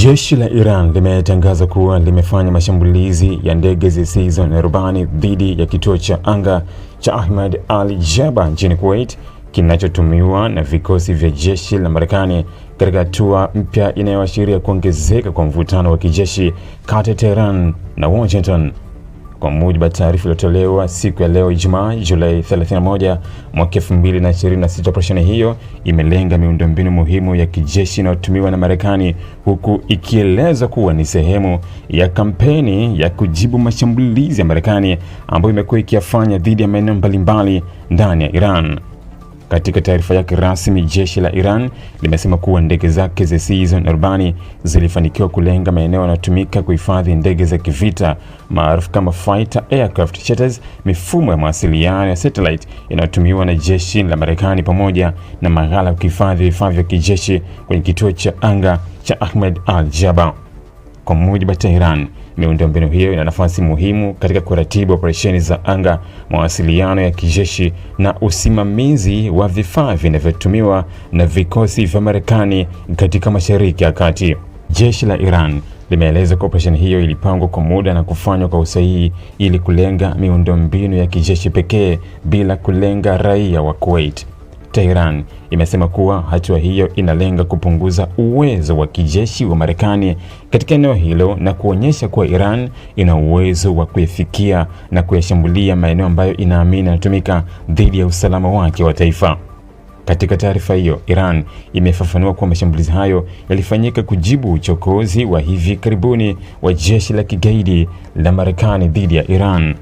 Jeshi la Iran limetangaza kuwa limefanya mashambulizi ya ndege zisizo na rubani dhidi ya kituo cha anga cha Ahmed Al-Jabaa nchini Kuwait, kinachotumiwa na vikosi vya jeshi la Marekani, katika hatua mpya inayoashiria kuongezeka kwa mvutano wa kijeshi kati ya Tehran na Washington. Kwa mujibu wa taarifa iliyotolewa siku ya leo Ijumaa, Julai 31, mwaka 2026, operesheni hiyo imelenga miundombinu muhimu ya kijeshi inayotumiwa na Marekani, huku ikieleza kuwa ni sehemu ya kampeni ya kujibu mashambulizi ya Marekani ambayo imekuwa ikiyafanya dhidi ya maeneo mbalimbali ndani ya Iran. Katika taarifa yake rasmi, jeshi la Iran limesema kuwa ndege zake zisizo na rubani zilifanikiwa kulenga maeneo yanayotumika kuhifadhi ndege za kivita maarufu kama fighter aircraft shelters, mifumo ya mawasiliano ya satellite inayotumiwa na jeshi la Marekani, pamoja na maghala ya kuhifadhi vifaa vya kijeshi kwenye kituo cha anga cha Ahmed Al-Jabaa. Kwa mujibu wa Tehran, miundombinu hiyo ina nafasi muhimu katika kuratibu operesheni za anga, mawasiliano ya kijeshi na usimamizi wa vifaa vinavyotumiwa na vikosi vya Marekani katika Mashariki ya Kati. Jeshi la Iran limeeleza kuwa operesheni hiyo ilipangwa kwa muda na kufanywa kwa usahihi ili kulenga miundombinu ya kijeshi pekee bila kulenga raia wa Kuwait. Tehran imesema kuwa hatua hiyo inalenga kupunguza uwezo wa kijeshi wa Marekani katika eneo hilo na kuonyesha kuwa Iran ina uwezo wa kuyafikia na kuyashambulia maeneo ambayo inaamini yanatumika dhidi ya usalama wake wa taifa. Katika taarifa hiyo, Iran imefafanua kuwa mashambulizi hayo yalifanyika kujibu uchokozi wa hivi karibuni wa jeshi la kigaidi la Marekani dhidi ya Iran.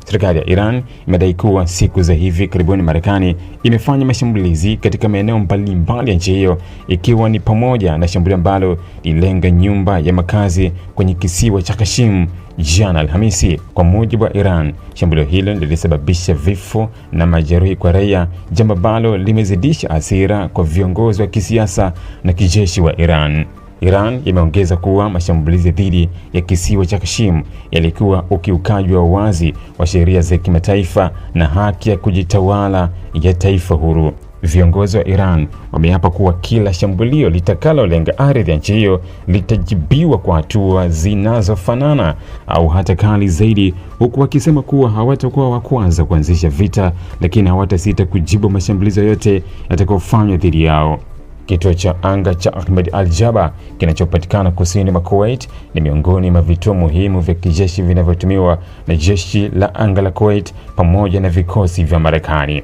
Serikali ya Iran imedai kuwa siku za hivi karibuni Marekani imefanya mashambulizi katika maeneo mbalimbali ya nchi hiyo, ikiwa ni pamoja na shambulio ambalo lilenga nyumba ya makazi kwenye kisiwa cha Kashim jana Alhamisi. Kwa mujibu wa Iran, shambulio hilo lilisababisha vifo na majeruhi kwa raia, jambo ambalo limezidisha hasira kwa viongozi wa kisiasa na kijeshi wa Iran. Iran imeongeza kuwa mashambulizi dhidi ya kisiwa cha Kashim yalikuwa ukiukaji wa wazi wa sheria za kimataifa na haki ya kujitawala ya taifa huru. Viongozi wa Iran wameapa kuwa kila shambulio litakalolenga ardhi ya nchi hiyo litajibiwa kwa hatua zinazofanana au hata kali zaidi, huku wakisema kuwa hawatakuwa wa kwanza kuanzisha vita, lakini hawatasita kujibu mashambulizi yote yatakayofanywa dhidi yao. Kituo cha anga cha Ahmed Al-Jabaa kinachopatikana kusini mwa Kuwait ni miongoni mwa vituo muhimu vya kijeshi vinavyotumiwa na jeshi la anga la Kuwait pamoja na vikosi vya Marekani.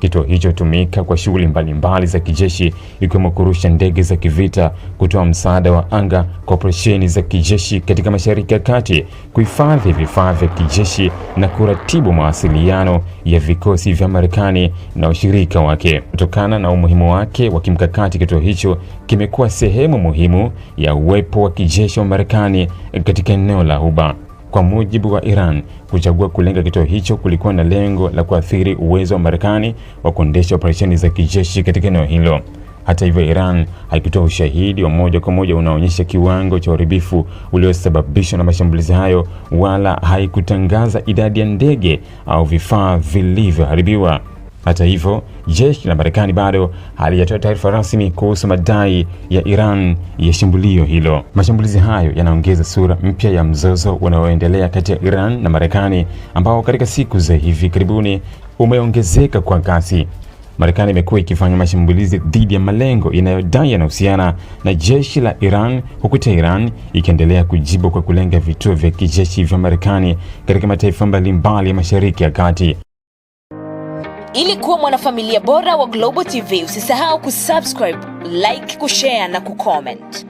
Kituo hicho hutumika kwa shughuli mbalimbali za kijeshi, ikiwemo kurusha ndege za kivita, kutoa msaada wa anga kwa operesheni za kijeshi katika Mashariki ya Kati, kuhifadhi vifaa vya kijeshi na kuratibu mawasiliano ya vikosi vya Marekani na washirika wake. Kutokana na umuhimu wake wa kimkakati, kituo hicho kimekuwa sehemu muhimu ya uwepo wa kijeshi wa Marekani katika eneo la Ghuba. Kwa mujibu wa Iran, kuchagua kulenga kituo hicho kulikuwa na lengo la kuathiri uwezo wa Marekani wa kuendesha operesheni za kijeshi katika eneo hilo. Hata hivyo, Iran haikutoa ushahidi wa moja kwa moja unaoonyesha kiwango cha uharibifu uliosababishwa na mashambulizi hayo, wala haikutangaza idadi ya ndege au vifaa vilivyoharibiwa. Hata hivyo, jeshi la Marekani bado halijatoa taarifa rasmi kuhusu madai ya Iran ya shambulio hilo. Mashambulizi hayo yanaongeza sura mpya ya mzozo unaoendelea kati ya Iran na Marekani, ambao katika siku za hivi karibuni umeongezeka kwa kasi. Marekani imekuwa ikifanya mashambulizi dhidi ya malengo inayodai yanahusiana na jeshi la Iran, huku Tehran ikiendelea kujibu kwa kulenga vituo vya kijeshi vya Marekani katika mataifa mbalimbali ya Mashariki ya Kati. Ili kuwa mwanafamilia bora wa Global TV, usisahau kusubscribe, like, kushare na kucomment.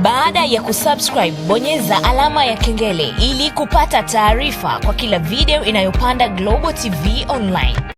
Baada ya kusubscribe, bonyeza alama ya kengele ili kupata taarifa kwa kila video inayopanda Global TV Online.